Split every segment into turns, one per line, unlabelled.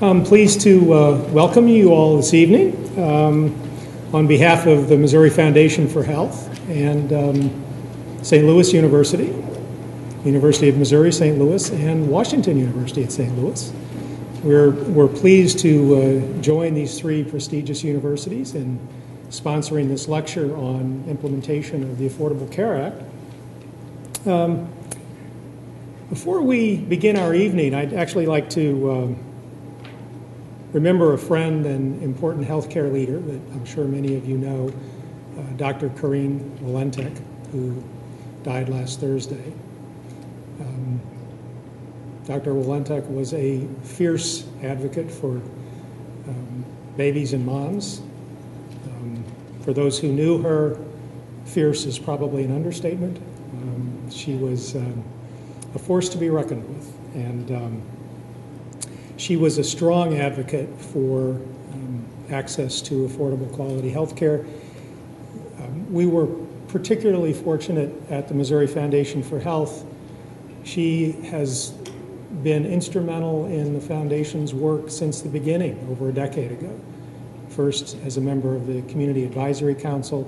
I'm pleased to welcome you all this evening on behalf of the Missouri Foundation for Health and St. Louis University, University of Missouri, St. Louis, and Washington University at St. Louis. We're pleased to join these three prestigious universities in sponsoring this lecture on implementation of the Affordable Care Act. Before we begin our evening, I'd actually like to remember a friend and important healthcare leader that I'm sure many of you know, Dr. Corinne Walentek, who died last Thursday. Dr. Walentek was a fierce advocate for babies and moms. For those who knew her, fierce is probably an understatement. She was a force to be reckoned with, and she was a strong advocate for access to affordable quality health care. We were particularly fortunate at the Missouri Foundation for Health. She has been instrumental in the foundation's work since the beginning, over a decade ago. First as a member of the Community Advisory Council,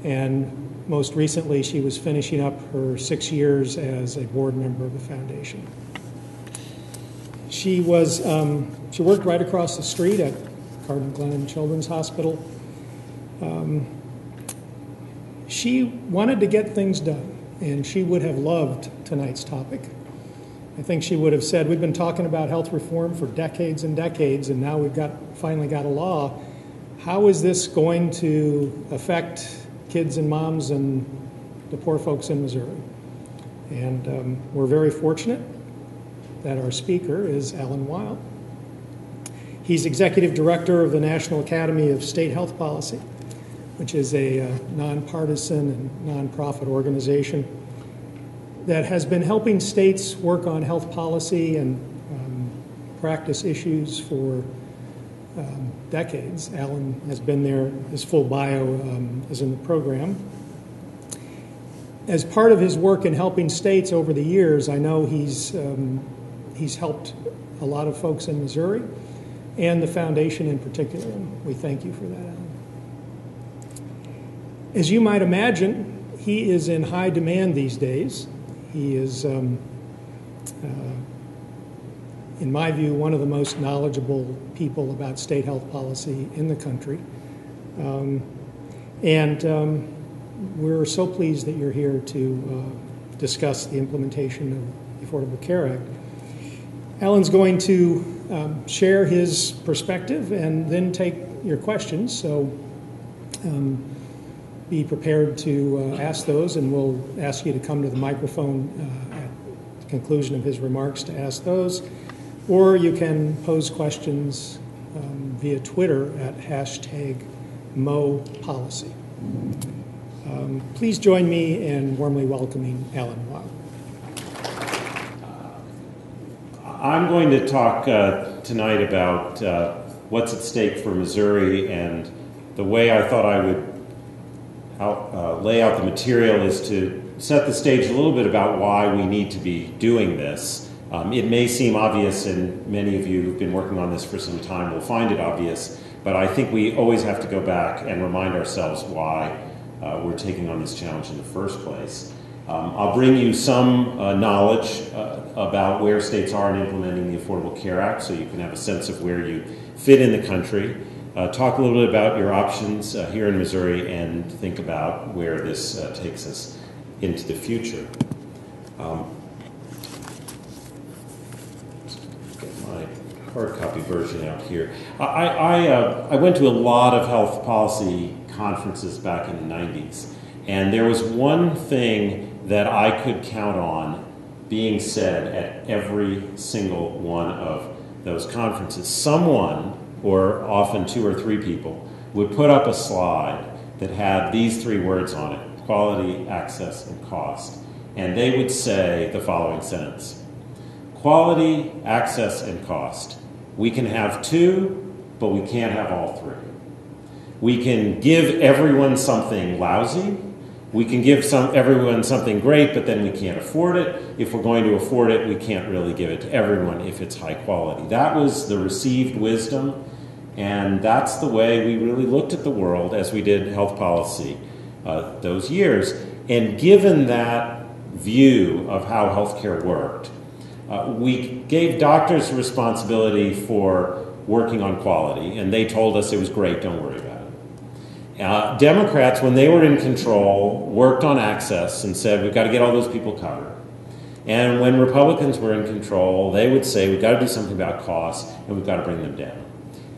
and most recently she was finishing up her 6 years as a board member of the foundation. She worked right across the street at Cardinal Glennon Children's Hospital. She wanted to get things done, and she would have loved tonight's topic. I think she would have said, we've been talking about health reform for decades and decades, and now we've finally got a law. How is this going to affect kids and moms and the poor folks in Missouri? And we're very fortunate that our speaker is Alan Weil. He's executive director of the National Academy of State Health Policy, which is a nonpartisan and nonprofit organization that has been helping states work on health policy and practice issues for decades. Alan has been there. His full bio is in the program. As part of his work in helping states over the years, I know he's helped a lot of folks in Missouri and the foundation in particular, and we thank you for that, Alan. As you might imagine, he is in high demand these days. He is, in my view, one of the most knowledgeable people about state health policy in the country. We're so pleased that you're here to discuss the implementation of the Affordable Care Act. Alan's going to share his perspective and then take your questions, so be prepared to ask those, and we'll ask you to come to the microphone at the conclusion of his remarks to ask those, or you can pose questions via Twitter at #MoPolicy. Please join me in warmly welcoming Alan Weil.
I'm going to talk tonight about what's at stake for Missouri, and the way I thought I would lay out the material is to set the stage a little bit about why we need to be doing this. It may seem obvious, and many of you who've been working on this for some time will find it obvious, but I think we always have to go back and remind ourselves why we're taking on this challenge in the first place. I'll bring you some knowledge about where states are in implementing the Affordable Care Act, so you can have a sense of where you fit in the country. Talk a little bit about your options here in Missouri, and think about where this takes us into the future. Get my hard copy version out here. I went to a lot of health policy conferences back in the 90s, and there was one thing that I could count on being said at every single one of those conferences. Someone, or often 2 or 3 people, would put up a slide that had these 3 words on it: quality, access, and cost. And they would say the following sentence: quality, access, and cost. We can have 2, but we can't have all 3. We can give everyone something lousy. We can give everyone something great, but then we can't afford it. If we're going to afford it, we can't really give it to everyone if it's high quality. That was the received wisdom, and that's the way we really looked at the world as we did health policy those years. And given that view of how healthcare worked, we gave doctors responsibility for working on quality, and they told us it was great, don't worry about it. Democrats, when they were in control, worked on access and said, we've got to get all those people covered. And when Republicans were in control, they would say, we've got to do something about costs, and we've got to bring them down.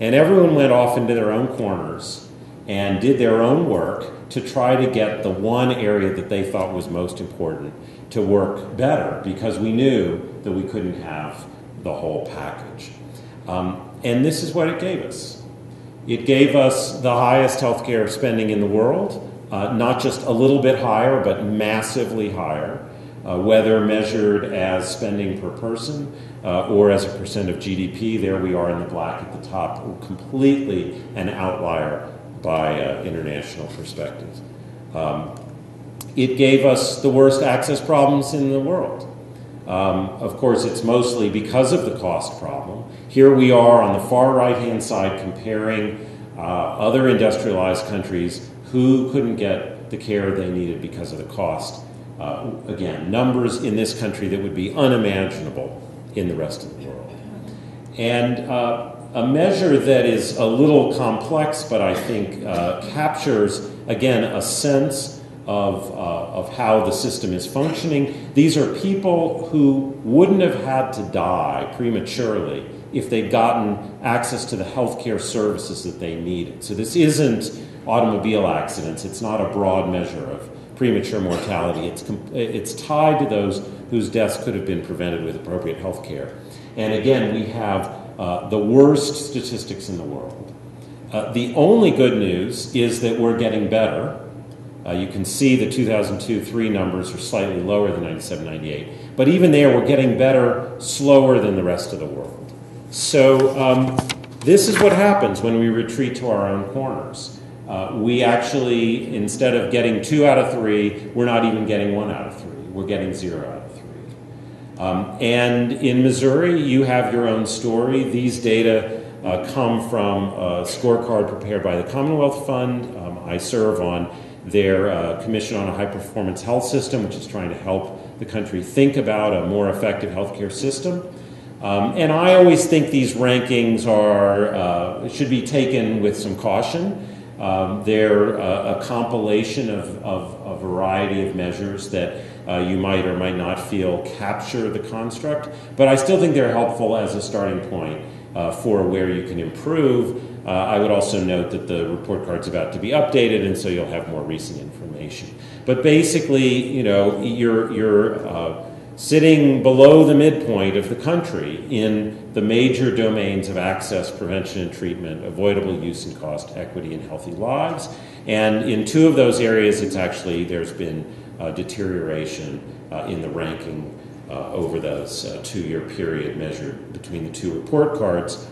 And everyone went off into their own corners and did their own work to try to get the one area that they thought was most important to work better, because we knew that we couldn't have the whole package. And this is what it gave us. It gave us the highest healthcare spending in the world, not just a little bit higher, but massively higher, whether measured as spending per person or as a percent of GDP. There we are in the black at the top, completely an outlier by international perspectives. It gave us the worst access problems in the world. Of course, it's mostly because of the cost problem. Here we are on the far right-hand side comparing other industrialized countries who couldn't get the care they needed because of the cost. Again, numbers in this country that would be unimaginable in the rest of the world. And a measure that is a little complex, but I think captures, again, a sense of how the system is functioning. These are people who wouldn't have had to die prematurely if they'd gotten access to the healthcare services that they needed. So this isn't automobile accidents. It's not a broad measure of premature mortality. It's tied to those whose deaths could have been prevented with appropriate healthcare. And again, we have the worst statistics in the world. The only good news is that we're getting better. You can see the 2002-3 numbers are slightly lower than 97-98. But even there, we're getting better slower than the rest of the world. So this is what happens when we retreat to our own corners. We actually, instead of getting 2 out of 3, we're not even getting 1 out of 3. We're getting 0 out of 3. And in Missouri, you have your own story. These data come from a scorecard prepared by the Commonwealth Fund. I serve on their Commission on a High-Performance Health System, which is trying to help the country think about a more effective healthcare system. And I always think these rankings should be taken with some caution. They're a compilation of a variety of measures that you might or might not feel capture the construct, but I still think they're helpful as a starting point for where you can improve. I would also note that the report card's about to be updated, and so you'll have more recent information. But basically, you know, you're sitting below the midpoint of the country in the major domains of access, prevention and treatment, avoidable use and cost, equity, and healthy lives. And in 2 of those areas, there's been deterioration in the ranking over those 2-year period measured between the 2 report cards.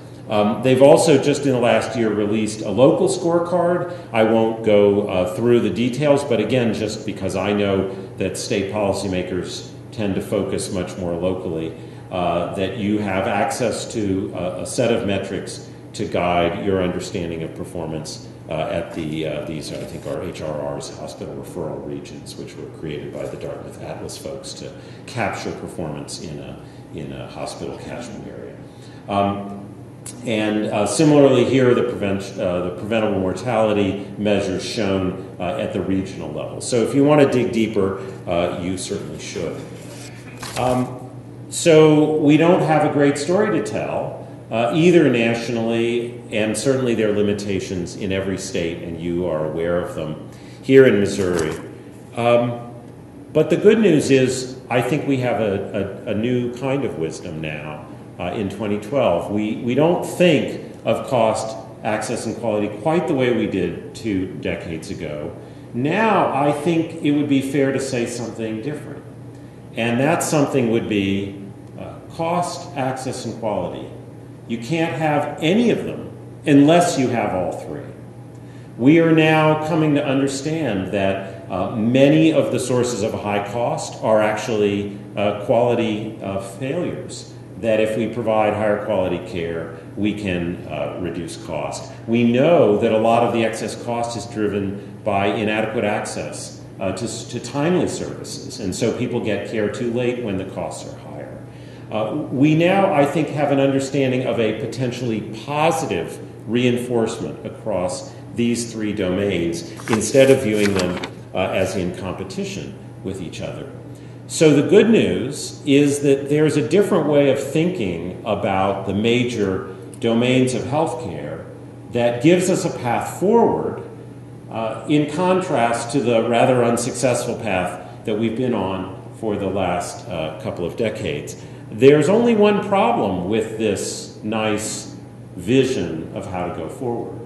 They've also just in the last year released a local scorecard. I won't go through the details, but again, just because I know that state policymakers tend to focus much more locally, that you have access to a set of metrics to guide your understanding of performance at these, I think, are HRRs, hospital referral regions, which were created by the Dartmouth Atlas folks to capture performance in a hospital catchment area. And similarly here, the preventable mortality measures shown at the regional level. So if you want to dig deeper, you certainly should. So we don't have a great story to tell, either nationally, and certainly there are limitations in every state, and you are aware of them here in Missouri. But the good news is I think we have a new kind of wisdom now in 2012. We don't think of cost, access, and quality quite the way we did 2 decades ago. Now, I think it would be fair to say something different. And that something would be cost, access, and quality. You can't have any of them unless you have all three. We are now coming to understand that many of the sources of high cost are actually quality failures. That if we provide higher quality care, we can reduce cost. We know that a lot of the excess cost is driven by inadequate access to timely services, and so people get care too late when the costs are higher. We now, I think, have an understanding of a potentially positive reinforcement across these 3 domains instead of viewing them as in competition with each other. So the good news is that there's a different way of thinking about the major domains of healthcare that gives us a path forward in contrast to the rather unsuccessful path that we've been on for the last couple of decades. There's only one problem with this nice vision of how to go forward.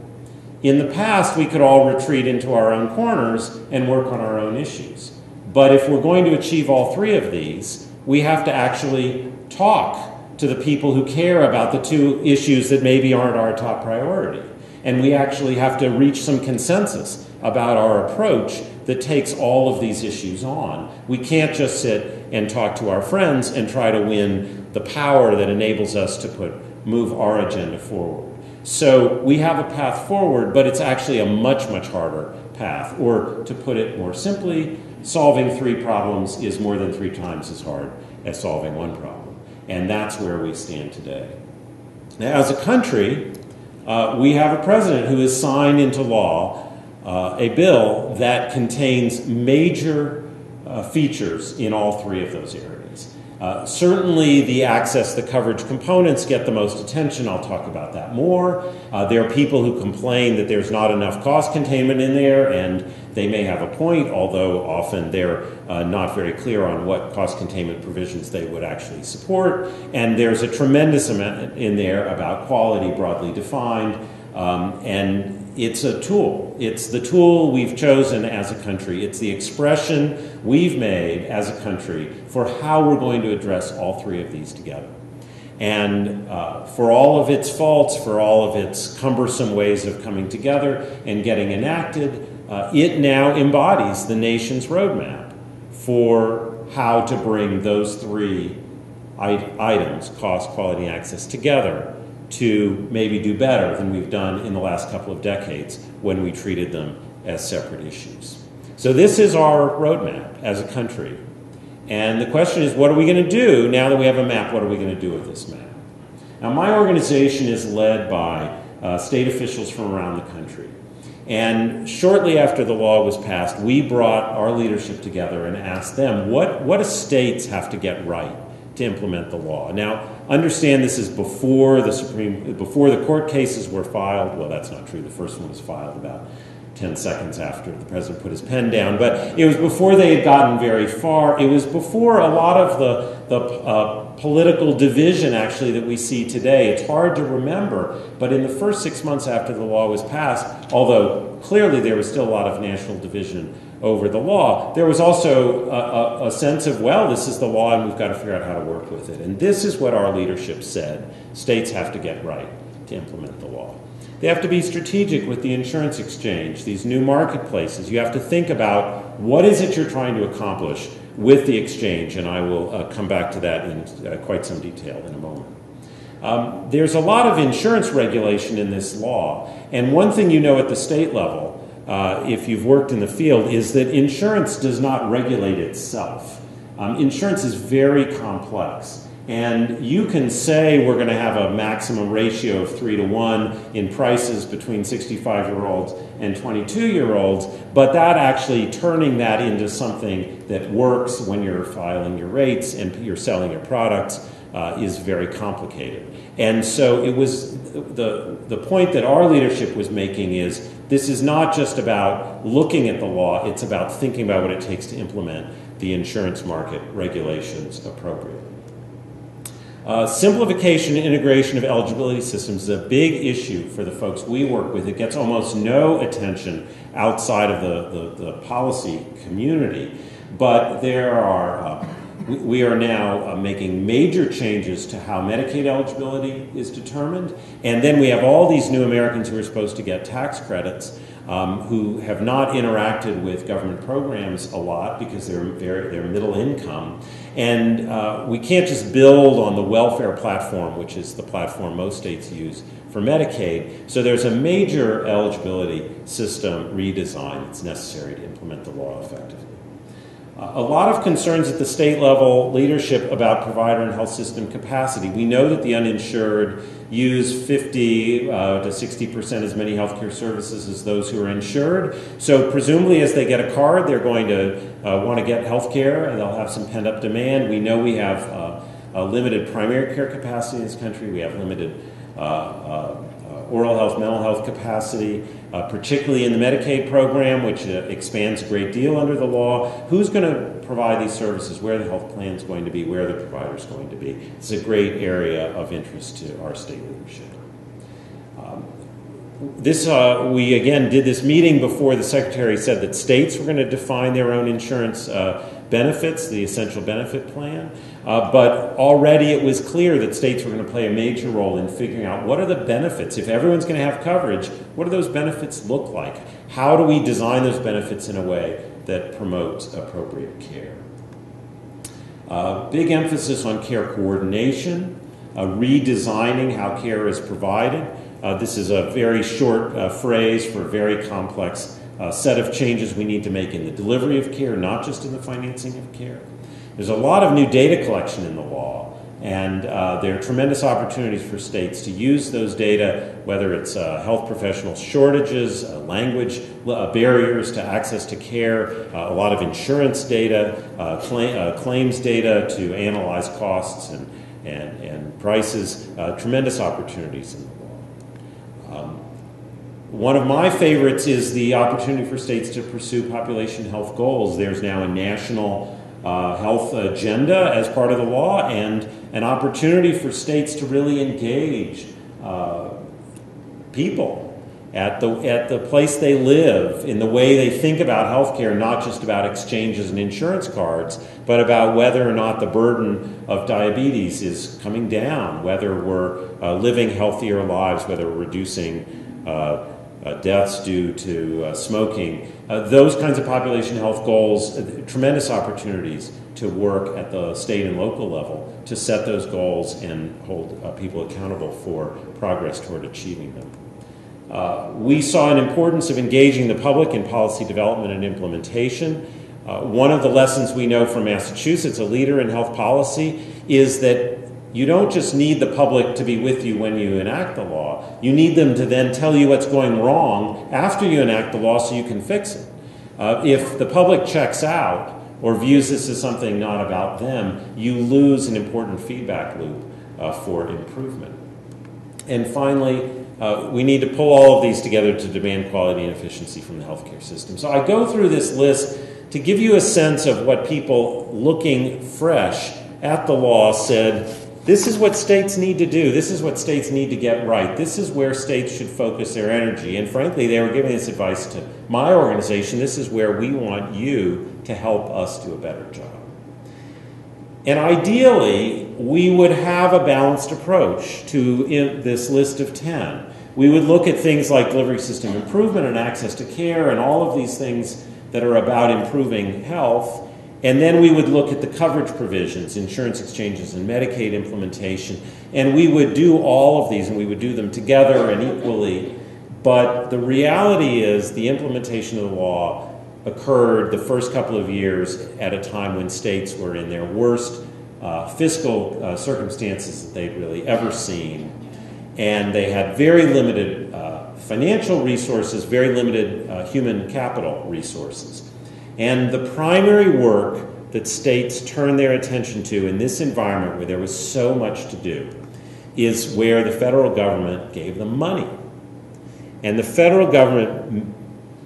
In the past, we could all retreat into our own corners and work on our own issues. But if we're going to achieve all 3 of these, we have to actually talk to the people who care about the 2 issues that maybe aren't our top priority. And we actually have to reach some consensus about our approach that takes all of these issues on. We can't just sit and talk to our friends and try to win the power that enables us to move our agenda forward. So we have a path forward, but it's actually a much, much harder path. Or to put it more simply, solving 3 problems is more than 3 times as hard as solving 1 problem. And that's where we stand today. Now, as a country, we have a president who has signed into law a bill that contains major features in all 3 of those areas. Certainly the access, the coverage components get the most attention. I'll talk about that more. There are people who complain that there's not enough cost containment in there, and they may have a point, although often they're not very clear on what cost containment provisions they would actually support. And there's a tremendous amount in there about quality broadly defined, and it's a tool. It's the tool we've chosen as a country. It's the expression we've made as a country for how we're going to address all 3 of these together. And for all of its faults, for all of its cumbersome ways of coming together and getting enacted, it now embodies the nation's roadmap for how to bring those 3 items, cost, quality, and access, together to maybe do better than we've done in the last couple of decades when we treated them as separate issues. So this is our roadmap as a country. And the question is, what are we going to do now that we have a map? What are we going to do with this map? Now, my organization is led by state officials from around the country. And shortly after the law was passed, we brought our leadership together and asked them, what do states have to get right to implement the law? Now, understand this is before the court cases were filed. Well, that's not true. The first one was filed about 10 seconds after the president put his pen down. But it was before they had gotten very far. It was before a lot of the political division, actually, that we see today. It's hard to remember, but in the first 6 months after the law was passed, although clearly there was still a lot of national division over the law, there was also a sense of, well, this is the law and we've got to figure out how to work with it. And this is what our leadership said states have to get right to implement the law. They have to be strategic with the insurance exchange, these new marketplaces. You have to think about what is it you're trying to accomplish with the exchange, and I will come back to that in quite some detail in a moment. There's a lot of insurance regulation in this law, and one thing you know at the state level, if you've worked in the field, is that insurance does not regulate itself. Insurance is very complex. And you can say we're going to have a maximum ratio of 3 to 1 in prices between 65-year-olds and 22-year-olds, but that actually turning that into something that works when you're filing your rates and you're selling your products is very complicated. And so it was the point that our leadership was making is this is not just about looking at the law, it's about thinking about what it takes to implement the insurance market regulations appropriately. Simplification and integration of eligibility systems is a big issue for the folks we work with. It gets almost no attention outside of the policy community, but we are now making major changes to how Medicaid eligibility is determined, and then we have all these new Americans who are supposed to get tax credits who have not interacted with government programs a lot because they're middle income. And we can't just build on the welfare platform, which is the platform most states use for Medicaid. So there's a major eligibility system redesign that's necessary to implement the law effectively. A lot of concerns at the state level leadership about provider and health system capacity. We know that the uninsured use 50 to 60% as many healthcare services as those who are insured. So presumably as they get a card, they're going to want to get health care, and they'll have some pent-up demand. We know we have a limited primary care capacity in this country. We have limited oral health, mental health capacity, particularly in the Medicaid program, which expands a great deal under the law. Who's going to provide these services? Where the health plan is going to be? Where the provider is going to be? It's a great area of interest to our state leadership. We again did this meeting before the Secretary said that states were going to define their own insurance benefits, the essential benefit plan. But already it was clear that states were going to play a major role in figuring out what are the benefits. If everyone's going to have coverage, what do those benefits look like? How do we design those benefits in a way that promotes appropriate care? Big emphasis on care coordination, redesigning how care is provided. This is a very short phrase for a very complex set of changes we need to make in the delivery of care, not just in the financing of care. There's a lot of new data collection in the law, and there are tremendous opportunities for states to use those data, whether it's health professional shortages, language barriers to access to care, a lot of insurance data, claims data to analyze costs and prices, tremendous opportunities in the law. One of my favorites is the opportunity for states to pursue population health goals. There's now a national health agenda as part of the law, and an opportunity for states to really engage people at the place they live, in the way they think about healthcare, not just about exchanges and insurance cards, but about whether or not the burden of diabetes is coming down, whether we're living healthier lives, whether we're reducing deaths due to smoking. Those kinds of population health goals, tremendous opportunities to work at the state and local level to set those goals and hold people accountable for progress toward achieving them. We saw an importance of engaging the public in policy development and implementation. One of the lessons we know from Massachusetts, a leader in health policy, is that you don't just need the public to be with you when you enact the law. You need them to then tell you what's going wrong after you enact the law so you can fix it. If the public checks out or views this as something not about them, you lose an important feedback loop for improvement. And finally, we need to pull all of these together to demand quality and efficiency from the healthcare system. So I go through this list to give you a sense of what people looking fresh at the law said. This is what states need to do. This is what states need to get right. This is where states should focus their energy. And frankly, they were giving this advice to my organization. This is where we want you to help us do a better job. And ideally, we would have a balanced approach to this list of 10. We would look at things like delivery system improvement and access to care and all of these things that are about improving health. And then we would look at the coverage provisions, insurance exchanges and Medicaid implementation, and we would do all of these, and we would do them together and equally. But the reality is the implementation of the law occurred the first couple of years at a time when states were in their worst fiscal circumstances that they'd really ever seen. And they had very limited financial resources, very limited human capital resources. And the primary work that states turn their attention to in this environment where there was so much to do is where the federal government gave them money. And the federal government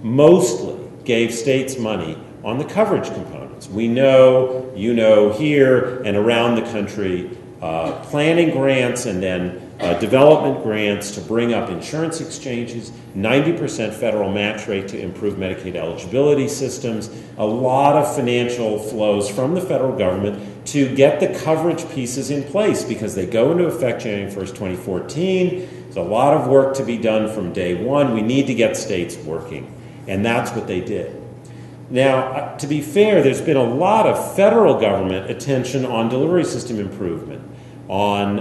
mostly gave states money on the coverage components. funds. We know, you know, here and around the country, planning grants and then development grants to bring up insurance exchanges, 90% federal match rate to improve Medicaid eligibility systems, a lot of financial flows from the federal government to get the coverage pieces in place because they go into effect January 1st, 2014. There's a lot of work to be done from day one. We need to get states working, and that's what they did. Now, to be fair, there's been a lot of federal government attention on delivery system improvement, on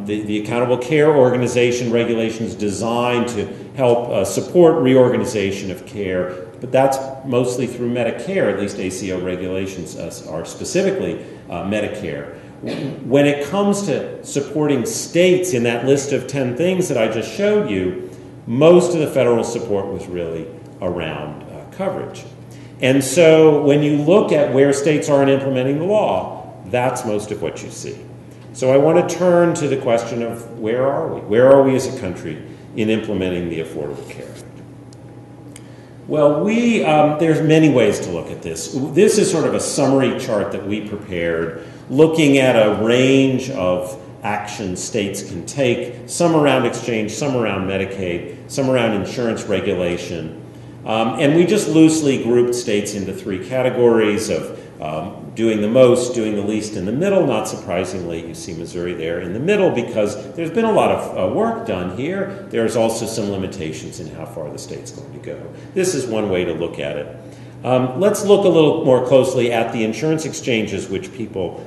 the accountable care organization regulations designed to help support reorganization of care, but that's mostly through Medicare, at least ACO regulations are specifically Medicare. When it comes to supporting states in that list of 10 things that I just showed you, most of the federal support was really around coverage. And so when you look at where states are in implementing the law, that's most of what you see. So I want to turn to the question of where are we? Where are we as a country in implementing the Affordable Care Act? Well, there's many ways to look at this. This is sort of a summary chart that we prepared, looking at a range of actions states can take, some around exchange, some around Medicaid, some around insurance regulation. And we just loosely grouped states into three categories of doing the most, doing the least in the middle. Not surprisingly, you see Missouri there in the middle because there's been a lot of work done here. There's also some limitations in how far the state's going to go. This is one way to look at it. Let's look a little more closely at the insurance exchanges, which people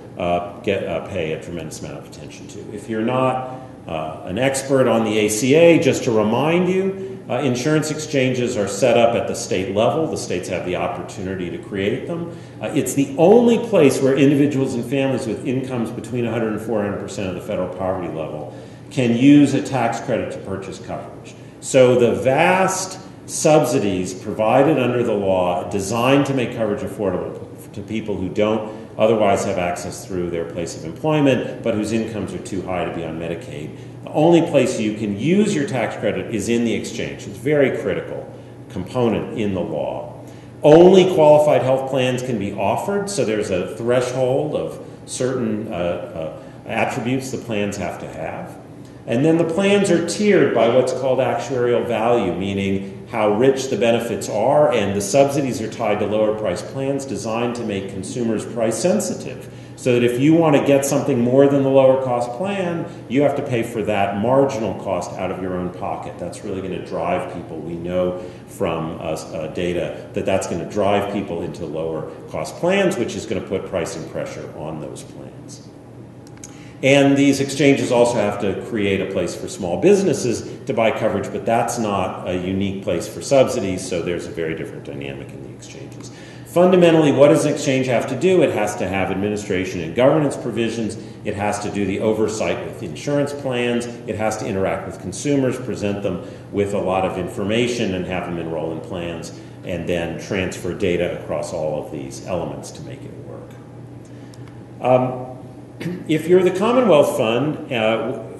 pay a tremendous amount of attention to. If you're not an expert on the ACA, just to remind you, insurance exchanges are set up at the state level. The states have the opportunity to create them. It's the only place where individuals and families with incomes between 100 and 400% of the federal poverty level can use a tax credit to purchase coverage. So the vast subsidies provided under the law designed to make coverage affordable to people who don't otherwise have access through their place of employment, but whose incomes are too high to be on Medicaid. The only place you can use your tax credit is in the exchange. It's a very critical component in the law. Only qualified health plans can be offered, so there's a threshold of certain attributes the plans have to have. And then the plans are tiered by what's called actuarial value, meaning how rich the benefits are, and the subsidies are tied to lower price plans designed to make consumers price sensitive. So that if you want to get something more than the lower cost plan, you have to pay for that marginal cost out of your own pocket. That's really going to drive people. We know from data that that's going to drive people into lower cost plans, which is going to put pricing pressure on those plans. And these exchanges also have to create a place for small businesses to buy coverage, but that's not a unique place for subsidies, so there's a very different dynamic in the exchanges. Fundamentally, what does an exchange have to do? It has to have administration and governance provisions. It has to do the oversight with insurance plans. It has to interact with consumers, present them with a lot of information and have them enroll in plans, and then transfer data across all of these elements to make it work. If you're the Commonwealth Fund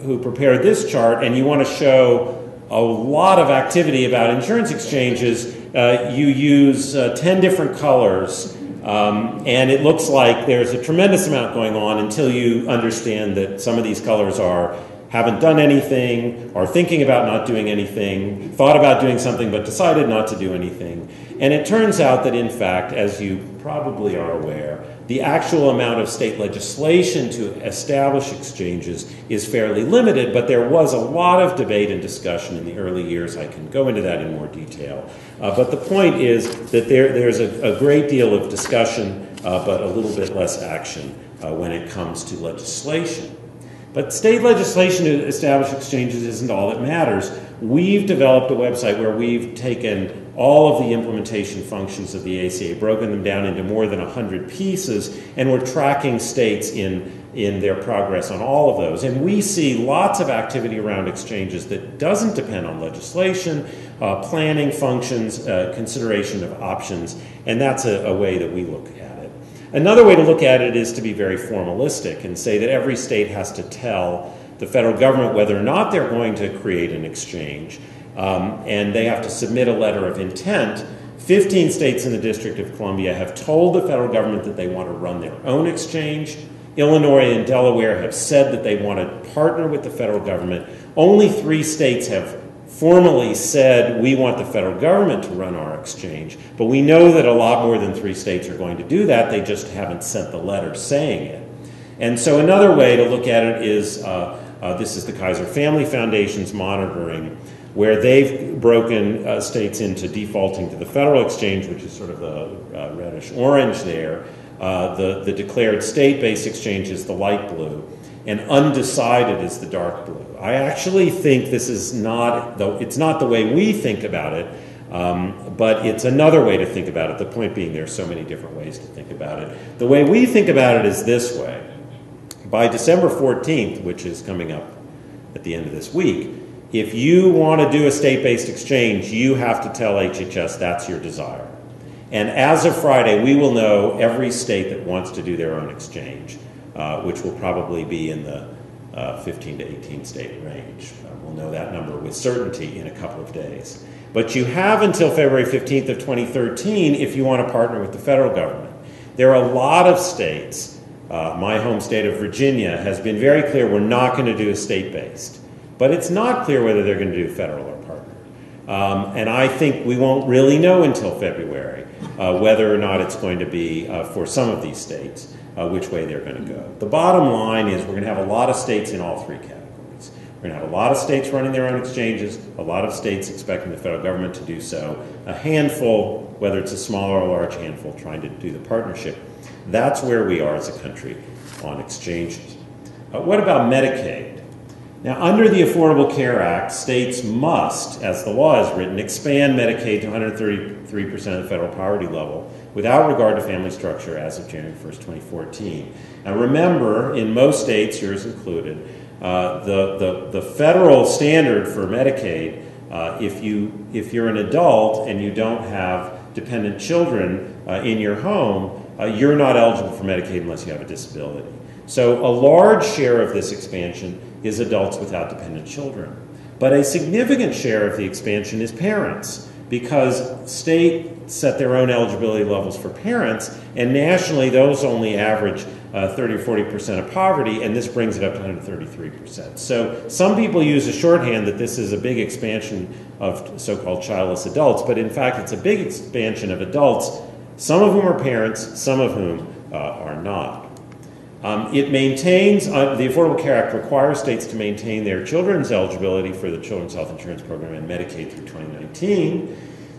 who prepared this chart and you want to show a lot of activity about insurance exchanges, you use 10 different colors, and it looks like there's a tremendous amount going on until you understand that some of these colors haven't done anything, are thinking about not doing anything, thought about doing something but decided not to do anything. And it turns out that, in fact, as you probably are aware, the actual amount of state legislation to establish exchanges is fairly limited, but there was a lot of debate and discussion in the early years. I can go into that in more detail. But the point is that there's a great deal of discussion, but a little bit less action when it comes to legislation. But state legislation to establish exchanges isn't all that matters. We've developed a website where we've taken all of the implementation functions of the ACA, broken them down into more than 100 pieces, and we're tracking states in their progress on all of those. And we see lots of activity around exchanges that doesn't depend on legislation, planning functions, consideration of options, and that's a way that we look at it. Another way to look at it is to be very formalistic and say that every state has to tell the federal government whether or not they're going to create an exchange, and they have to submit a letter of intent 15 states in the District of Columbia have told the federal government that they want to run their own exchange. Illinois and Delaware have said that they want to partner with the federal government. Only 3 states have formally said we want the federal government to run our exchange, but we know that a lot more than 3 states are going to do that. They just haven't sent the letter saying it. And so another way to look at it is, this is the Kaiser Family Foundation's monitoring, where they've broken states into defaulting to the federal exchange, which is sort of the reddish-orange there. The declared state-based exchange is the light blue, and undecided is the dark blue. I actually think this is not, though it's not the way we think about it, but it's another way to think about it. The point being there are so many different ways to think about it. The way we think about it is this way. By December 14th, which is coming up at the end of this week, if you want to do a state-based exchange, you have to tell HHS that's your desire. And as of Friday, we will know every state that wants to do their own exchange, which will probably be in the 15 to 18 state range. We'll know that number with certainty in a couple of days. But you have until February 15th of 2013 if you want to partner with the federal government. There are a lot of states. My home state of Virginia has been very clear we're not going to do a state-based. But it's not clear whether they're going to do federal or partner. And I think we won't really know until February whether or not it's going to be, for some of these states, which way they're going to go. The bottom line is we're going to have a lot of states in all 3 categories. We're going to have a lot of states running their own exchanges, a lot of states expecting the federal government to do so, a handful, whether it's a small or a large handful, trying to do the partnership. That's where we are as a country on exchanges. What about Medicaid? Now, under the Affordable Care Act, states must, as the law is written, expand Medicaid to 133% of the federal poverty level without regard to family structure as of January 1st, 2014. Now, remember, in most states, yours included, the federal standard for Medicaid, if you're an adult and you don't have dependent children in your home, you're not eligible for Medicaid unless you have a disability. So a large share of this expansion is adults without dependent children. But a significant share of the expansion is parents, because states set their own eligibility levels for parents, and nationally those only average 30 or 40% of poverty, and this brings it up to 133%. So some people use a shorthand that this is a big expansion of so-called childless adults, but in fact it's a big expansion of adults, some of whom are parents, some of whom are not. It maintains, the Affordable Care Act requires states to maintain their children's eligibility for the Children's Health Insurance Program and Medicaid through 2019.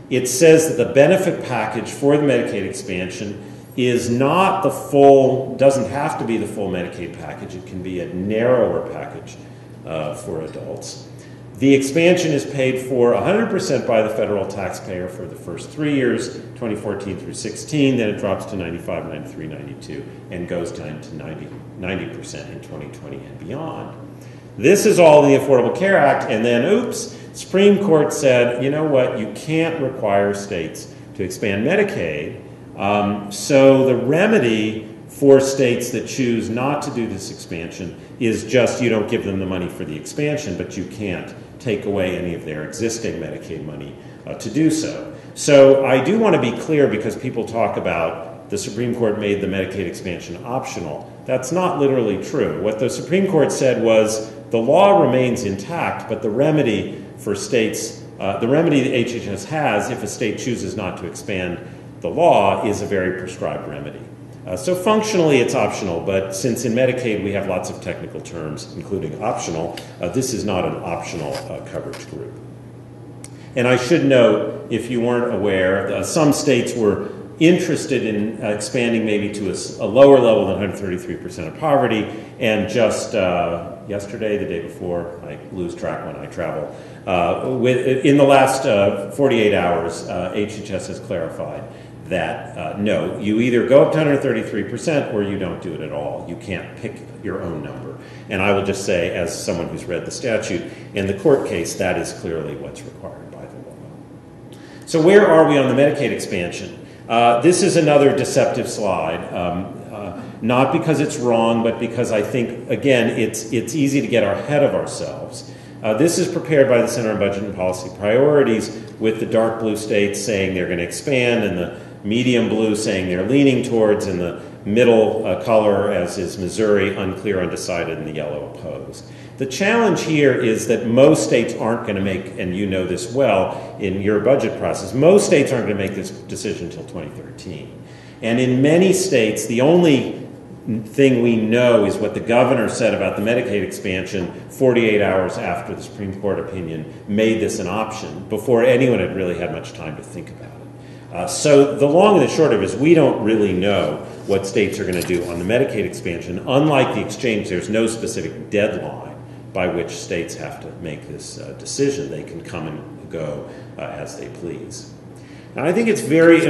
It says that the benefit package for the Medicaid expansion is not the full, doesn't have to be the full Medicaid package. It can be a narrower package for adults. The expansion is paid for 100% by the federal taxpayer for the first 3 years, 2014 through 16, then it drops to 95, 93, 92, and goes down to 90% in 2020 and beyond. This is all in the Affordable Care Act, and then, oops, Supreme Court said, you know what, you can't require states to expand Medicaid, so the remedy for states that choose not to do this expansion is just you don't give them the money for the expansion, but you can't take away any of their existing Medicaid money to do so. So I do want to be clear, because people talk about the Supreme Court made the Medicaid expansion optional. That's not literally true. What the Supreme Court said was the law remains intact, but the remedy for states, the remedy that HHS has if a state chooses not to expand the law is a very prescribed remedy. So functionally it's optional, but since in Medicaid we have lots of technical terms, including optional, this is not an optional coverage group. And I should note, if you weren't aware, some states were interested in expanding maybe to a lower level than 133% of poverty, and just yesterday, the day before, I lose track when I travel, in the last 48 hours, HHS has clarified that no, you either go up to 133% or you don't do it at all. You can't pick your own number. And I will just say, as someone who's read the statute, in the court case, that is clearly what's required by the law. So where are we on the Medicaid expansion? This is another deceptive slide, not because it's wrong, but because I think, again, it's easy to get ahead of ourselves. This is prepared by the Center on Budget and Policy Priorities, with the dark blue states saying they're going to expand, and the medium blue saying they're leaning towards, and the middle color, as is Missouri, unclear, undecided, and the yellow opposed. The challenge here is that most states aren't going to make, and you know this well in your budget process, most states aren't going to make this decision until 2013. And in many states, the only thing we know is what the governor said about the Medicaid expansion 48 hours after the Supreme Court opinion made this an option, before anyone had really had much time to think about it. So the long and the short of it is we don't really know what states are going to do on the Medicaid expansion. Unlike the exchange, there's no specific deadline by which states have to make this decision. They can come and go as they please. Now, I think it's very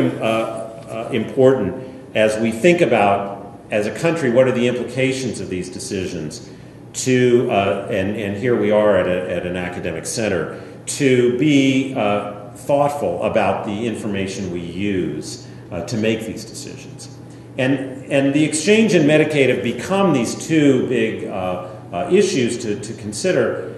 important as we think about, as a country, what are the implications of these decisions to, and here we are at an academic center, to be thoughtful about the information we use to make these decisions. And the exchange and Medicaid have become these two big issues to consider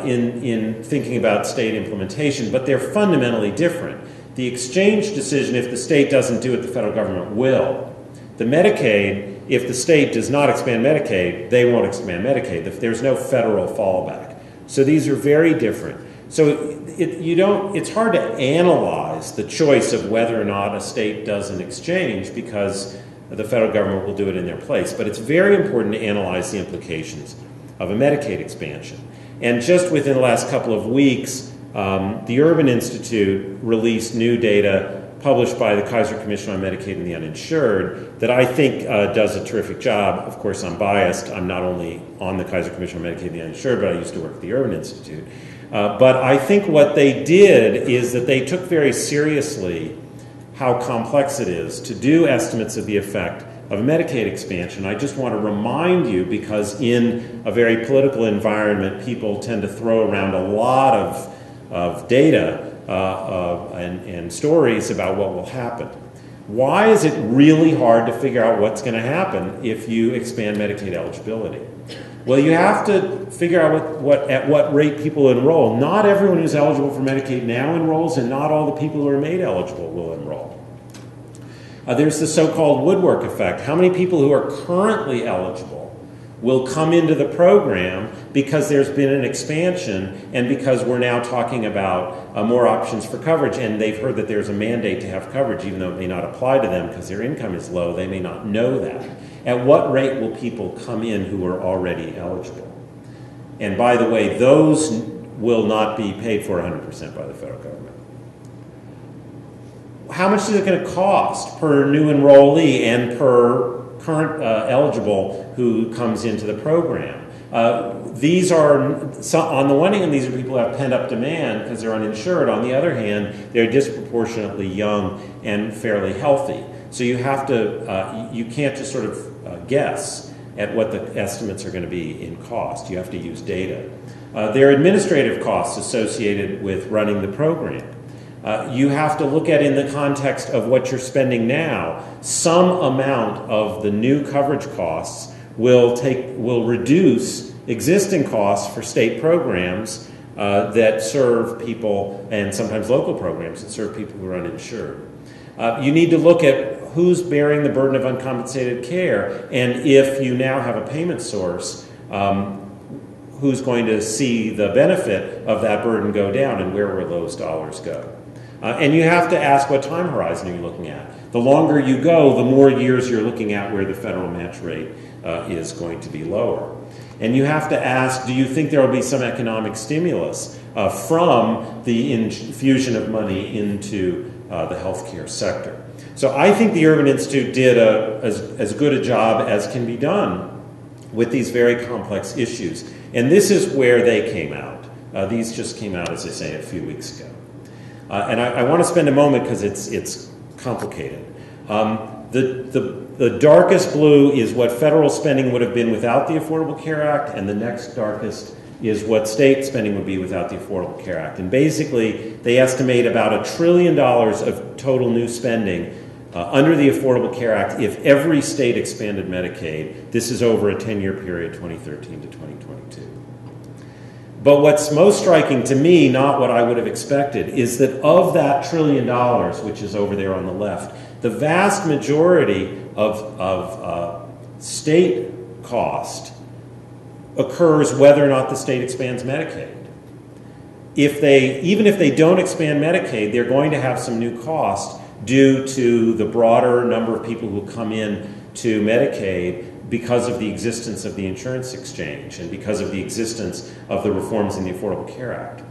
in thinking about state implementation, but they're fundamentally different. The exchange decision, if the state doesn't do it, the federal government will. The Medicaid, if the state does not expand Medicaid, they won't expand Medicaid. There's no federal fallback. So these are very different. So it's hard to analyze the choice of whether or not a state does an exchange, because the federal government will do it in their place. But it's very important to analyze the implications of a Medicaid expansion. And just within the last couple of weeks, the Urban Institute released new data published by the Kaiser Commission on Medicaid and the Uninsured that I think does a terrific job. Of course, I'm biased. I'm not only on the Kaiser Commission on Medicaid and the Uninsured, but I used to work at the Urban Institute. But I think what they did is that they took very seriously how complex it is to do estimates of the effect of a Medicaid expansion. I just want to remind you, because in a very political environment, people tend to throw around a lot of data and stories about what will happen. Why is it really hard to figure out what's going to happen if you expand Medicaid eligibility? Well, you have to figure out at what rate people enroll. Not everyone who's eligible for Medicaid now enrolls, and not all the people who are made eligible will enroll. There's the so-called woodwork effect. How many people who are currently eligible will come into the program because there's been an expansion and because we're now talking about more options for coverage, and they've heard that there's a mandate to have coverage even though it may not apply to them because their income is low. They may not know that. At what rate will people come in who are already eligible? And by the way, those will not be paid for 100% by the federal government. How much is it going to cost per new enrollee and per current eligible who comes into the program? These are, on the one hand, these are people who have pent-up demand because they're uninsured. On the other hand, they're disproportionately young and fairly healthy. So you have to, you can't just sort of guess at what the estimates are going to be in cost. You have to use data. There are administrative costs associated with running the program. You have to look at, in the context of what you're spending now, some amount of the new coverage costs will reduce existing costs for state programs that serve people, and sometimes local programs that serve people who are uninsured. You need to look at who's bearing the burden of uncompensated care, and if you now have a payment source, who's going to see the benefit of that burden go down, and where will those dollars go? And you have to ask, what time horizon are you looking at? The longer you go, the more years you're looking at where the federal match rate is going to be lower. And you have to ask, do you think there will be some economic stimulus from the infusion of money into the healthcare sector? So I think the Urban Institute did as good a job as can be done with these very complex issues. And this is where they came out. These just came out, as I say, a few weeks ago. And I want to spend a moment because it's complicated. The darkest blue is what federal spending would have been without the Affordable Care Act, and the next darkest is what state spending would be without the Affordable Care Act. And basically, they estimate about $1 trillion of total new spending under the Affordable Care Act if every state expanded Medicaid. This is over a 10-year period, 2013 to 2022. But what's most striking to me, not what I would have expected, is that of that $1 trillion, which is over there on the left, the vast majority of state cost occurs whether or not the state expands Medicaid. Even if they don't expand Medicaid, they're going to have some new cost due to the broader number of people who come in to Medicaid because of the existence of the insurance exchange and because of the existence of the reforms in the Affordable Care Act.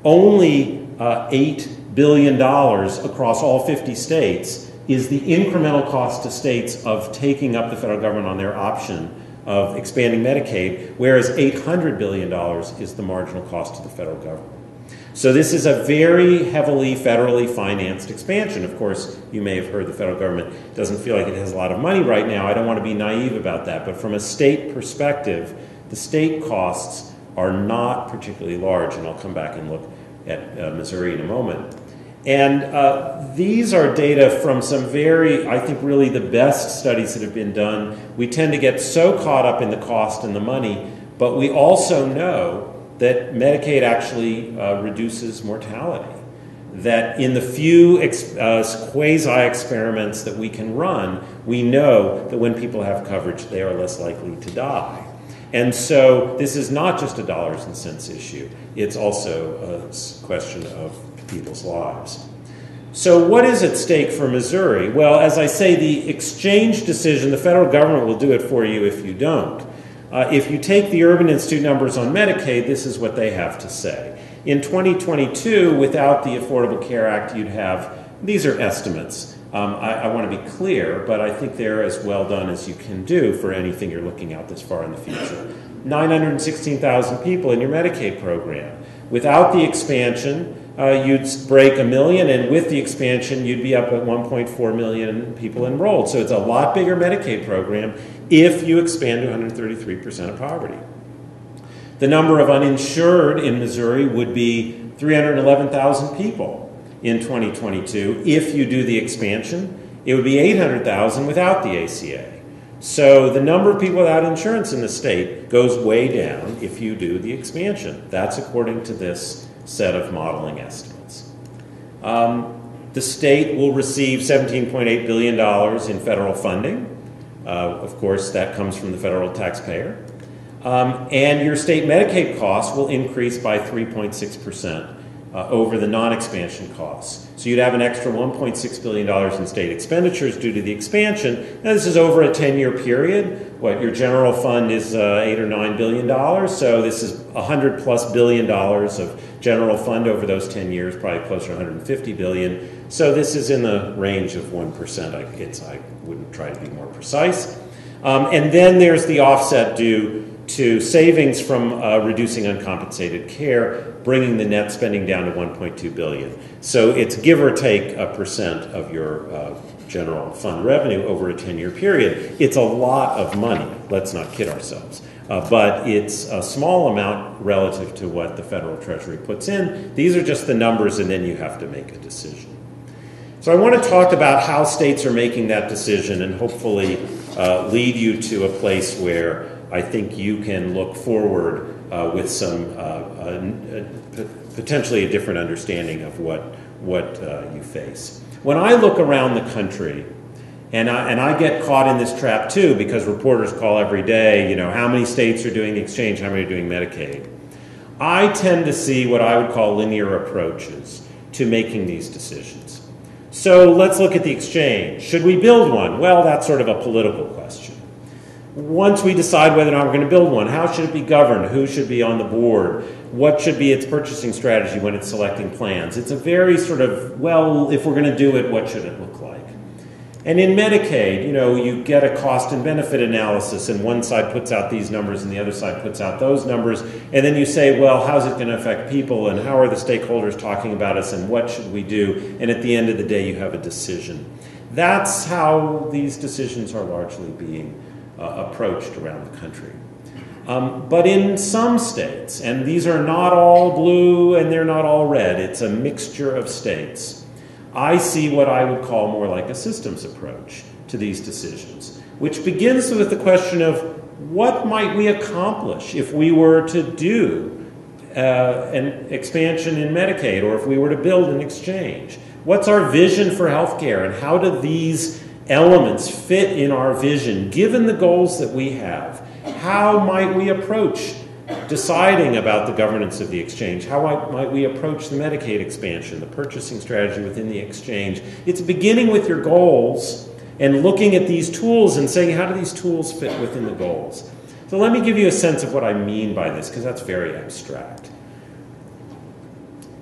Only $8 billion across all 50 states is the incremental cost to states of taking up the federal government on their option of expanding Medicaid, whereas $800 billion is the marginal cost to the federal government. So this is a very heavily federally financed expansion. Of course, you may have heard the federal government doesn't feel like it has a lot of money right now. I don't want to be naive about that. But from a state perspective, the state costs are not particularly large. And I'll come back and look at Missouri in a moment. And these are data from some very, I think, really the best studies that have been done. We tend to get so caught up in the cost and the money, but we also know that Medicaid actually reduces mortality. That in the few quasi-experiments that we can run, we know that when people have coverage, they are less likely to die. And so this is not just a dollars and cents issue. It's also a question of people's lives. So what is at stake for Missouri? Well, as I say, the exchange decision, the federal government will do it for you if you don't. If you take the Urban Institute numbers on Medicaid, this is what they have to say. In 2022, without the Affordable Care Act, you'd have, these are estimates. I want to be clear, but I think they're as well done as you can do for anything you're looking at this far in the future. 916,000 people in your Medicaid program. Without the expansion, you'd break 1 million, and with the expansion, you'd be up at 1.4 million people enrolled. So it's a lot bigger Medicaid program if you expand to 133% of poverty. The number of uninsured in Missouri would be 311,000 people in 2022. If you do the expansion, it would be 800,000 without the ACA. So the number of people without insurance in the state goes way down if you do the expansion. That's according to this set of modeling estimates. The state will receive $17.8 billion in federal funding. Of course, that comes from the federal taxpayer. And your state Medicaid costs will increase by 3.6% over the non-expansion costs. So you'd have an extra $1.6 billion in state expenditures due to the expansion. Now, this is over a 10-year period. What, your general fund is $8 or $9 billion, so this is $100+ billion of general fund over those 10 years, probably closer to $150 billion. So this is in the range of 1%. I wouldn't try to be more precise. And then there's the offset due to savings from reducing uncompensated care, bringing the net spending down to $1.2 billion. So it's give or take 1% of your general fund revenue over a 10-year period. It's a lot of money, let's not kid ourselves. But it's a small amount relative to what the federal treasury puts in. These are just the numbers, and then you have to make a decision. So I want to talk about how states are making that decision and hopefully lead you to a place where I think you can look forward with some potentially a different understanding of what you face. When I look around the country, and I get caught in this trap too, because reporters call every day, you know, how many states are doing the exchange, how many are doing Medicaid. I tend to see what I would call linear approaches to making these decisions. So let's look at the exchange. Should we build one? Well, that's sort of a political question. Once we decide whether or not we're going to build one, how should it be governed? Who should be on the board? What should be its purchasing strategy when it's selecting plans? It's a very sort of, well, if we're going to do it, what should it look like? And in Medicaid, you know, you get a cost and benefit analysis, and one side puts out these numbers and the other side puts out those numbers, and then you say, well, how's it going to affect people, and how are the stakeholders talking about us, and what should we do? And at the end of the day, you have a decision. That's how these decisions are largely being approached around the country. But in some states, and these are not all blue and they're not all red, it's a mixture of states, I see what I would call more like a systems approach to these decisions, which begins with the question of what might we accomplish if we were to do an expansion in Medicaid, or if we were to build an exchange? What's our vision for healthcare, and how do these elements fit in our vision, given the goals that we have? How might we approach deciding about the governance of the exchange? How might we approach the Medicaid expansion, the purchasing strategy within the exchange? It's beginning with your goals and looking at these tools and saying, how do these tools fit within the goals? So let me give you a sense of what I mean by this, because that's very abstract.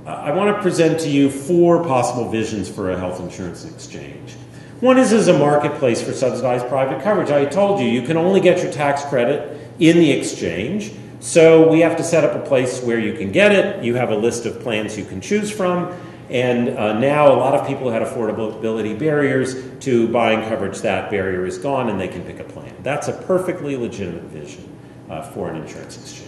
I want to present to you 4 possible visions for a health insurance exchange. One is as a marketplace for subsidized private coverage. I told you, you can only get your tax credit in the exchange, so we have to set up a place where you can get it. You have a list of plans you can choose from, and now a lot of people who had affordability barriers to buying coverage, that barrier is gone and they can pick a plan. That's a perfectly legitimate vision for an insurance exchange.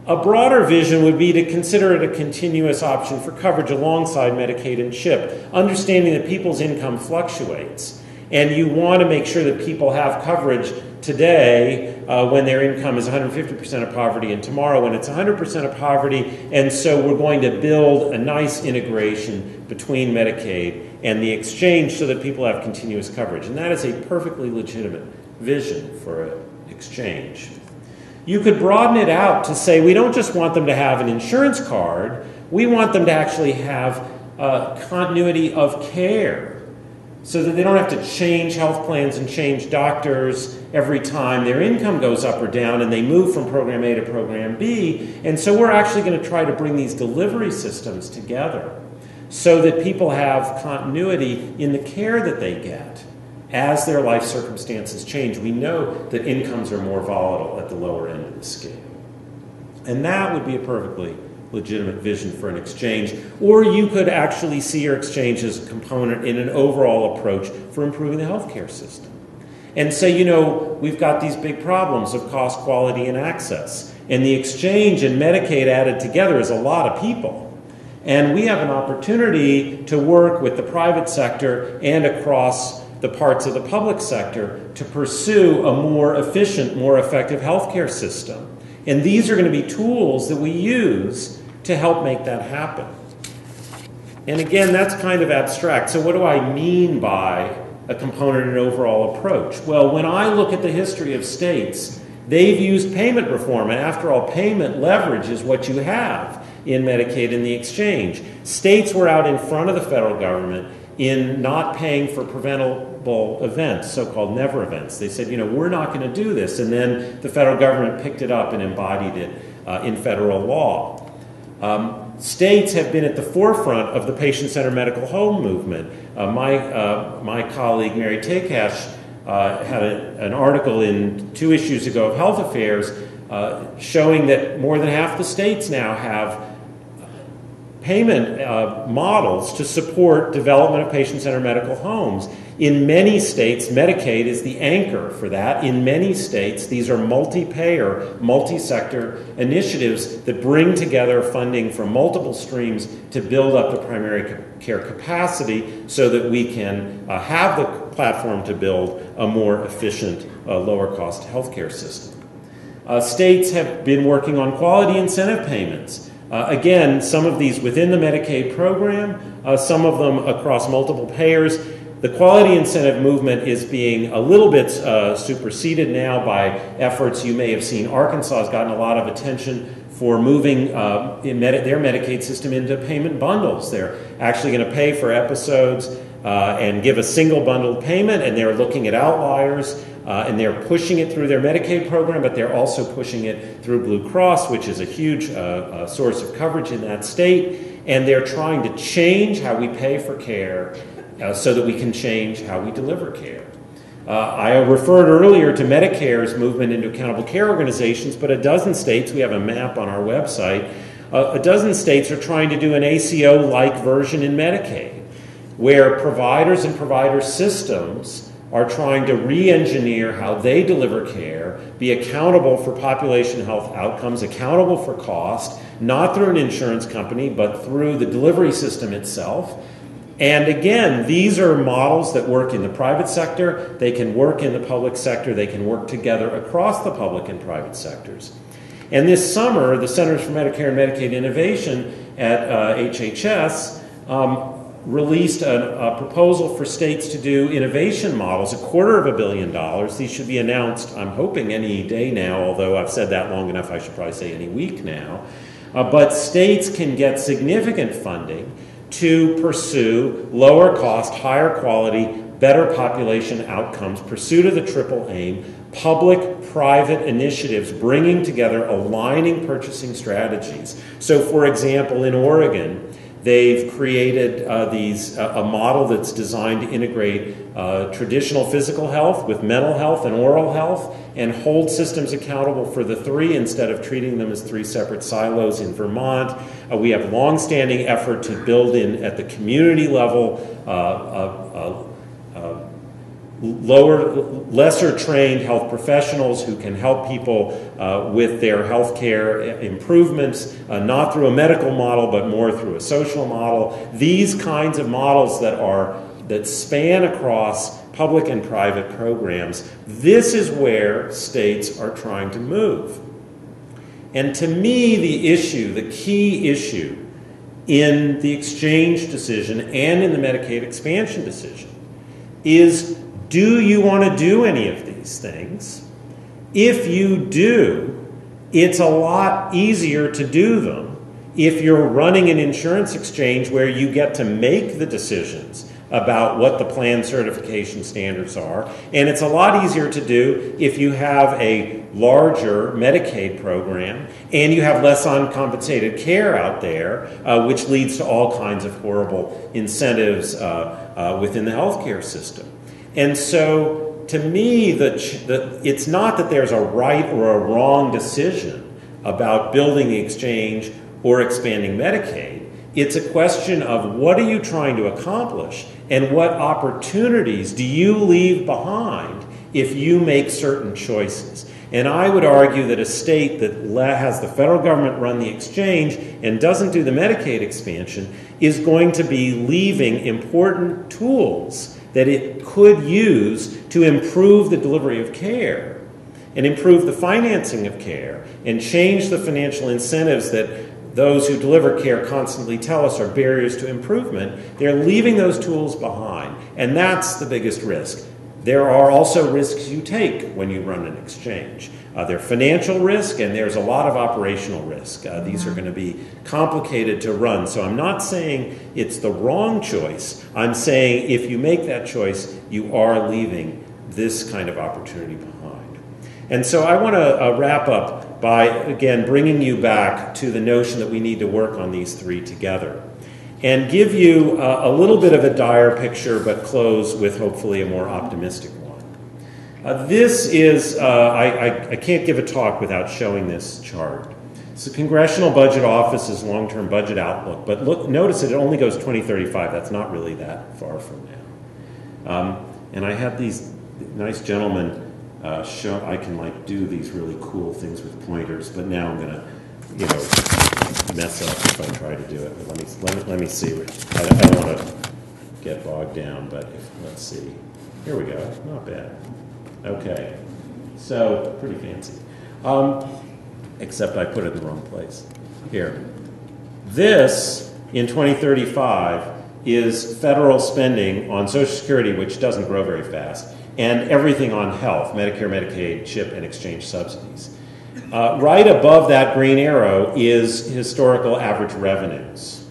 A broader vision would be to consider it a continuous option for coverage alongside Medicaid and CHIP, understanding that people's income fluctuates, and you want to make sure that people have coverage today when their income is 150% of poverty, and tomorrow when it's 100% of poverty, and so we're going to build a nice integration between Medicaid and the exchange so that people have continuous coverage, and that is a perfectly legitimate vision for an exchange. You could broaden it out to say we don't just want them to have an insurance card, we want them to actually have continuity of care so that they don't have to change health plans and change doctors every time their income goes up or down and they move from program A to program B. And so we're actually going to try to bring these delivery systems together so that people have continuity in the care that they get. As their life circumstances change, we know that incomes are more volatile at the lower end of the scale. And that would be a perfectly legitimate vision for an exchange. Or you could actually see your exchange as a component in an overall approach for improving the healthcare system. And say, you know, we've got these big problems of cost, quality, and access. And the exchange and Medicaid added together is a lot of people. And we have an opportunity to work with the private sector and across the parts of the public sector to pursue a more efficient, more effective healthcare system. And these are going to be tools that we use to help make that happen. And again, that's kind of abstract. So what do I mean by a component and overall approach? Well, when I look at the history of states, they've used payment reform. And after all, payment leverage is what you have in Medicaid and the exchange. States were out in front of the federal government in not paying for preventable events, so-called never events. They said, you know, we're not going to do this. And then the federal government picked it up and embodied it in federal law. States have been at the forefront of the patient-centered medical home movement. My colleague, Mary Takash, had an article in 2 issues ago of Health Affairs showing that more than half the states now have payment models to support development of patient-centered medical homes. In many states, Medicaid is the anchor for that. In many states, these are multi-payer, multi-sector initiatives that bring together funding from multiple streams to build up the primary care capacity so that we can have the platform to build a more efficient, lower-cost healthcare system. States have been working on quality incentive payments. Again, some of these within the Medicaid program, some of them across multiple payers. The quality incentive movement is being a little bit superseded now by efforts. You may have seen Arkansas has gotten a lot of attention for moving their Medicaid system into payment bundles. They're actually going to pay for episodes and give a single bundled payment, and they're looking at outliers. And they're pushing it through their Medicaid program, but they're also pushing it through Blue Cross, which is a huge source of coverage in that state. And they're trying to change how we pay for care so that we can change how we deliver care. I referred earlier to Medicare's movement into accountable care organizations, but a dozen states, we have a map on our website, a dozen states are trying to do an ACO-like version in Medicaid, where providers and provider systems are trying to re-engineer how they deliver care, be accountable for population health outcomes, accountable for cost, not through an insurance company, but through the delivery system itself. And again, these are models that work in the private sector, they can work in the public sector, they can work together across the public and private sectors. And this summer, the Centers for Medicare and Medicaid Innovation at HHS released a proposal for states to do innovation models, $250 million. These should be announced, I'm hoping, any day now, although I've said that long enough, I should probably say any week now. But states can get significant funding to pursue lower cost, higher quality, better population outcomes, pursuit of the triple aim, public-private initiatives bringing together aligning purchasing strategies. So, for example, in Oregon, they've created a model that's designed to integrate traditional physical health with mental health and oral health and hold systems accountable for the three instead of treating them as three separate silos. In Vermont, we have longstanding effort to build in at the community level lesser trained health professionals who can help people with their health care improvements, not through a medical model, but more through a social model. These kinds of models that span across public and private programs, this is where states are trying to move. And to me, the key issue in the exchange decision and in the Medicaid expansion decision is, do you want to do any of these things? If you do, it's a lot easier to do them if you're running an insurance exchange where you get to make the decisions about what the plan certification standards are. And it's a lot easier to do if you have a larger Medicaid program and you have less uncompensated care out there, which leads to all kinds of horrible incentives within the healthcare system. And so, to me, it's not that there's a right or a wrong decision about building the exchange or expanding Medicaid. It's a question of what are you trying to accomplish and what opportunities do you leave behind if you make certain choices. And I would argue that a state that has the federal government run the exchange and doesn't do the Medicaid expansion is going to be leaving important tools that it could use to improve the delivery of care and improve the financing of care and change the financial incentives that those who deliver care constantly tell us are barriers to improvement. They're leaving those tools behind, and that's the biggest risk. There are also risks you take when you run an exchange. There's financial risk and there's a lot of operational risk. These are going to be complicated to run. So I'm not saying it's the wrong choice. I'm saying if you make that choice, you are leaving this kind of opportunity behind. And so I want to wrap up by, again, bringing you back to the notion that we need to work on these three together and give you a little bit of a dire picture, but close with hopefully a more optimistic one. This is, I can't give a talk without showing this chart. It's the Congressional Budget Office's long-term budget outlook, but look, notice it only goes 2035. That's not really that far from now. And I had these nice gentlemen show, I can like do these really cool things with pointers, but now I'm gonna, mess up if I try to do it. But let me see. I don't want to get bogged down, but let's see. Here we go. Not bad. Okay. So pretty fancy. Except I put it in the wrong place. Here. This in 2035 is federal spending on Social Security, which doesn't grow very fast, and everything on health, Medicare, Medicaid, CHIP, and exchange subsidies. Right above that green arrow is historical average revenues.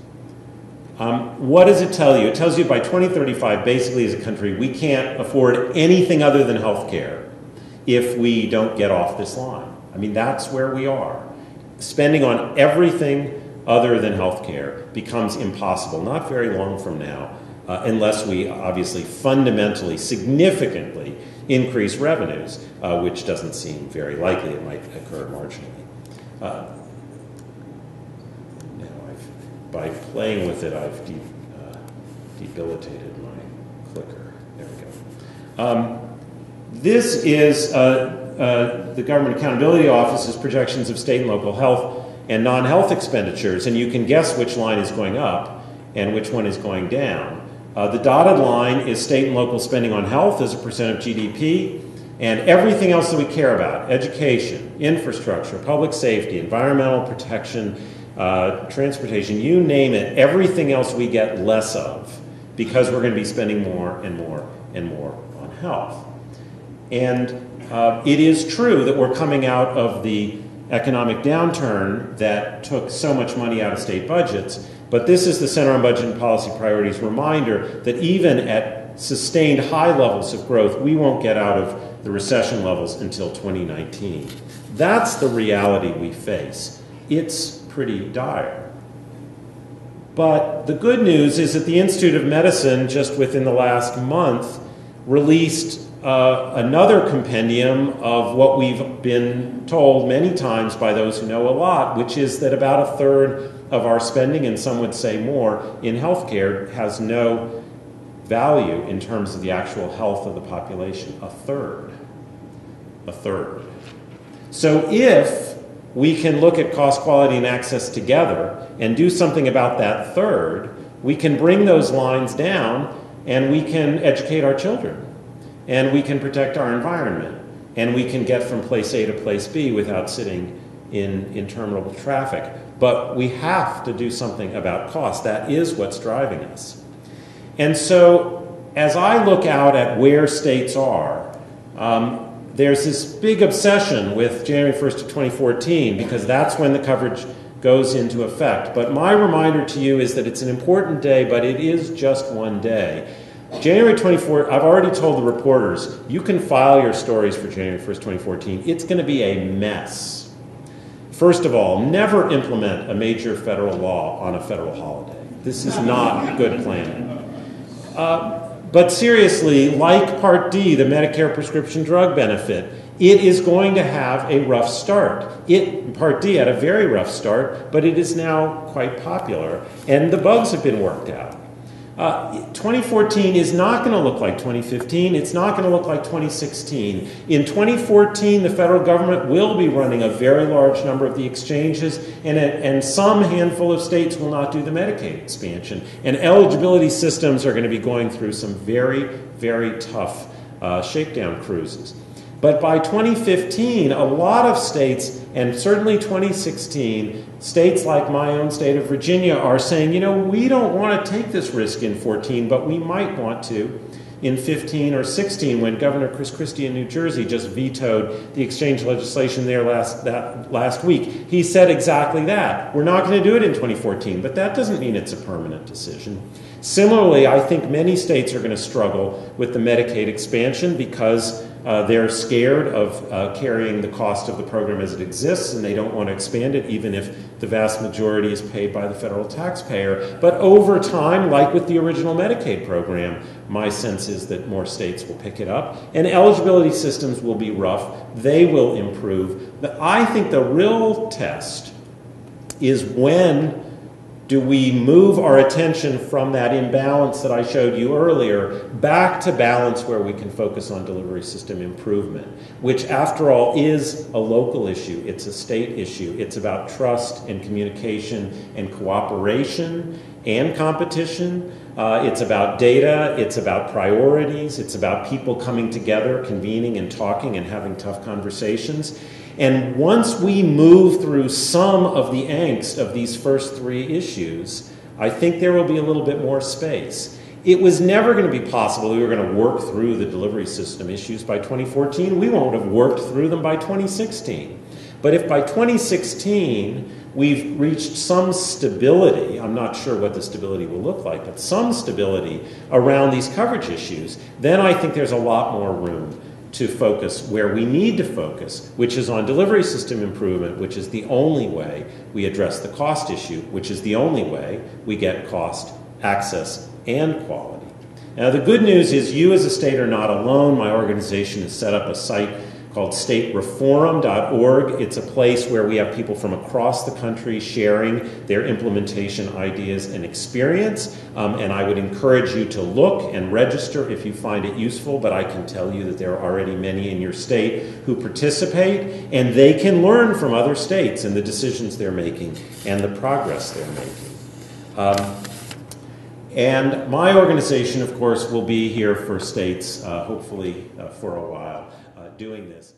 What does it tell you? It tells you by 2035, basically as a country, we can't afford anything other than health care if we don't get off this line. I mean, that's where we are. Spending on everything other than health care becomes impossible, not very long from now, unless we obviously fundamentally, significantly increase revenues, which doesn't seem very likely. It might occur marginally. By playing with it, I've debilitated my clicker. There we go. This is the Government Accountability Office's projections of state and local health and non-health expenditures, and you can guess which line is going up and which one is going down. The dotted line is state and local spending on health as a percent of GDP. And everything else that we care about, education, infrastructure, public safety, environmental protection, transportation, you name it, everything else we get less of because we're going to be spending more and more and more on health. And it is true that we're coming out of the economic downturn that took so much money out of state budgets, but this is the Center on Budget and Policy Priorities reminder that even at sustained high levels of growth, we won't get out of the recession levels until 2019. That's the reality we face. It's pretty dire. But the good news is that the Institute of Medicine, just within the last month, released another compendium of what we've been told many times by those who know a lot, which is that about a third of our spending, and some would say more, in healthcare has no value in terms of the actual health of the population. A third. A third. So if we can look at cost, quality, and access together and do something about that third, we can bring those lines down and we can educate our children and we can protect our environment and we can get from place A to place B without sitting in interminable traffic. But we have to do something about cost. That is what's driving us. And so as I look out at where states are, there's this big obsession with January 1st of 2014 because that's when the coverage goes into effect. But my reminder to you is that it's an important day, but it is just one day. January 24th, I've already told the reporters, you can file your stories for January 1st, 2014. It's going to be a mess. First of all, never implement a major federal law on a federal holiday. This is not good planning. But seriously, like Part D, the Medicare prescription drug benefit, it is going to have a rough start. Part D had a very rough start, but it is now quite popular, and the bugs have been worked out. 2014 is not going to look like 2015. It's not going to look like 2016. In 2014, the federal government will be running a very large number of the exchanges, and some handful of states will not do the Medicaid expansion. And eligibility systems are going to be going through some very, very tough shakedown cruises. But by 2015, a lot of states, and certainly 2016, states like my own state of Virginia are saying, you know, we don't want to take this risk in 14, but we might want to in 15 or 16 when Governor Chris Christie in New Jersey just vetoed the exchange legislation there last week. He said exactly that. We're not going to do it in 2014, but that doesn't mean it's a permanent decision. Similarly, I think many states are going to struggle with the Medicaid expansion because they're scared of carrying the cost of the program as it exists, and they don't want to expand it, even if the vast majority is paid by the federal taxpayer. But over time, like with the original Medicaid program, my sense is that more states will pick it up, and eligibility systems will be rough. They will improve. I think the real test is when do we move our attention from that imbalance that I showed you earlier back to balance where we can focus on delivery system improvement, which after all is a local issue. It's a state issue. It's about trust and communication and cooperation and competition. It's about data. It's about priorities. It's about people coming together, convening and talking and having tough conversations. And once we move through some of the angst of these first three issues, I think there will be a little bit more space. It was never going to be possible we were going to work through the delivery system issues by 2014. We won't have worked through them by 2016. But if by 2016 we've reached some stability, I'm not sure what the stability will look like, but some stability around these coverage issues, then I think there's a lot more room to focus where we need to focus, which is on delivery system improvement, which is the only way we address the cost issue, which is the only way we get cost, access, and quality. Now, the good news is you as a state are not alone. My organization has set up a site called statereforum.org. It's a place where we have people from across the country sharing their implementation ideas and experience. And I would encourage you to look and register if you find it useful, but I can tell you that there are already many in your state who participate, and they can learn from other states and the decisions they're making and the progress they're making. And my organization, of course, will be here for states, hopefully for a while. doing this.